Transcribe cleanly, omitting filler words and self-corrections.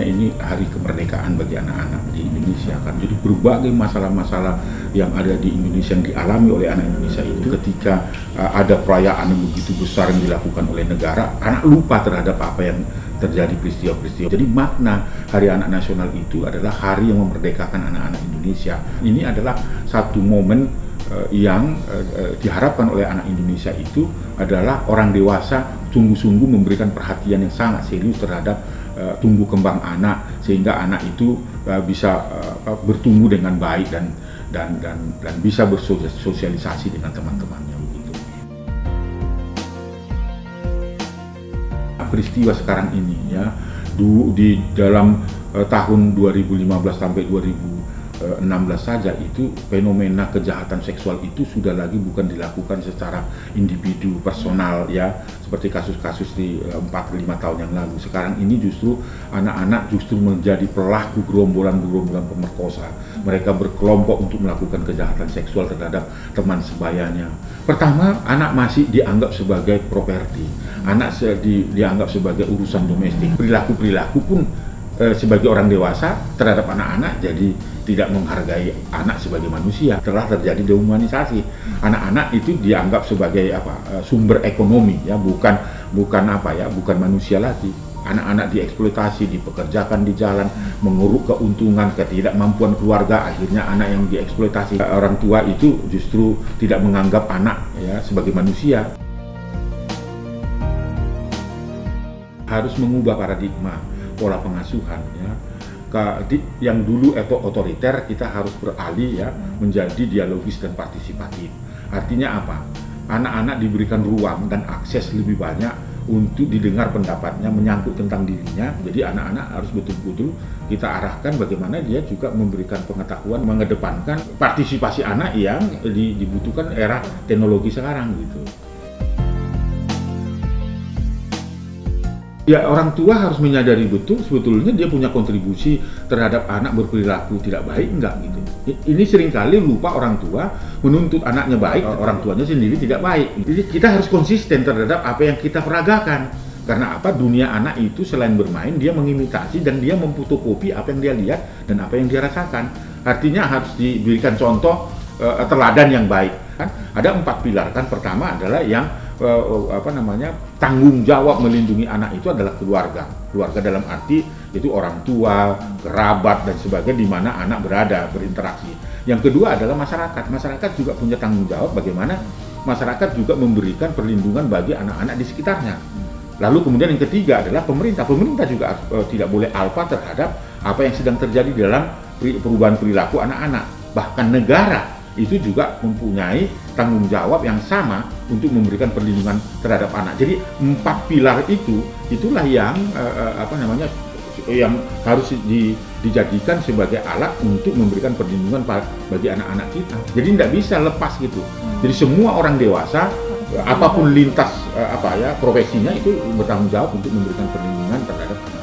namanya ini hari kemerdekaan bagi anak-anak di Indonesia kan. Jadi berbagai masalah-masalah yang ada di Indonesia yang dialami oleh anak Indonesia itu ketika ada perayaan yang begitu besar yang dilakukan oleh negara, anak lupa terhadap apa yang terjadi peristiwa-peristiwa. Jadi makna Hari Anak Nasional itu adalah hari yang memerdekakan anak-anak Indonesia. Ini adalah satu momen yang diharapkan oleh anak Indonesia itu adalah orang dewasa sungguh-sungguh memberikan perhatian yang sangat serius terhadap tumbuh kembang anak, sehingga anak itu bisa bertumbuh dengan baik dan bisa bersosialisasi dengan teman-temannya begitu. Peristiwa sekarang ini ya di dalam tahun 2015 sampai 2016 saja itu fenomena kejahatan seksual itu sudah lagi bukan dilakukan secara individu personal ya seperti kasus-kasus di 4-5 tahun yang lalu. Sekarang ini justru anak-anak justru menjadi pelaku gerombolan-gerombolan pemerkosa. Mereka berkelompok untuk melakukan kejahatan seksual terhadap teman sebayanya. Pertama, anak masih dianggap sebagai properti, anak dianggap sebagai urusan domestik. Perilaku-perilaku pun sebagai orang dewasa terhadap anak-anak jadi tidak menghargai anak sebagai manusia. Telah terjadi dehumanisasi. Anak-anak itu dianggap sebagai sumber ekonomi ya, bukan manusia lagi. Anak-anak dieksploitasi, dipekerjakan di jalan, menguruk keuntungan, ketidakmampuan keluarga, akhirnya anak yang dieksploitasi. Orang tua itu justru tidak menganggap anak ya sebagai manusia. Harus mengubah paradigma pola pengasuhan ya. Yang dulu otoriter, kita harus beralih ya menjadi dialogis dan partisipatif. Artinya apa? Anak-anak diberikan ruang dan akses lebih banyak untuk didengar pendapatnya menyangkut tentang dirinya. Jadi anak-anak harus betul-betul kita arahkan bagaimana dia juga memberikan pengetahuan, mengedepankan partisipasi anak yang dibutuhkan era teknologi sekarang gitu. Ya, orang tua harus menyadari betul sebetulnya dia punya kontribusi terhadap anak berperilaku tidak baik enggak gitu. Ini seringkali lupa orang tua menuntut anaknya baik, orang tuanya sendiri tidak baik. Jadi kita harus konsisten terhadap apa yang kita peragakan. Karena apa? Dunia anak itu selain bermain, dia mengimitasi dan dia memfotokopi apa yang dia lihat dan apa yang dia rasakan. Artinya harus diberikan contoh teladan yang baik. Kan? Ada 4 pilar kan. Pertama adalah yang tanggung jawab melindungi anak itu adalah keluarga. Keluarga dalam arti itu orang tua, kerabat dan sebagainya di mana anak berada, berinteraksi. Yang kedua adalah masyarakat. Masyarakat juga punya tanggung jawab bagaimana masyarakat juga memberikan perlindungan bagi anak-anak di sekitarnya. Lalu kemudian yang ketiga adalah pemerintah. Pemerintah juga tidak boleh alpa terhadap apa yang sedang terjadi dalam perubahan perilaku anak-anak. Bahkan negara itu juga mempunyai tanggung jawab yang sama untuk memberikan perlindungan terhadap anak. Jadi 4 pilar itulah yang yang harus dijadikan sebagai alat untuk memberikan perlindungan bagi anak-anak kita. Jadi tidak bisa lepas gitu. Jadi semua orang dewasa apapun lintas profesinya itu bertanggung jawab untuk memberikan perlindungan terhadap anak.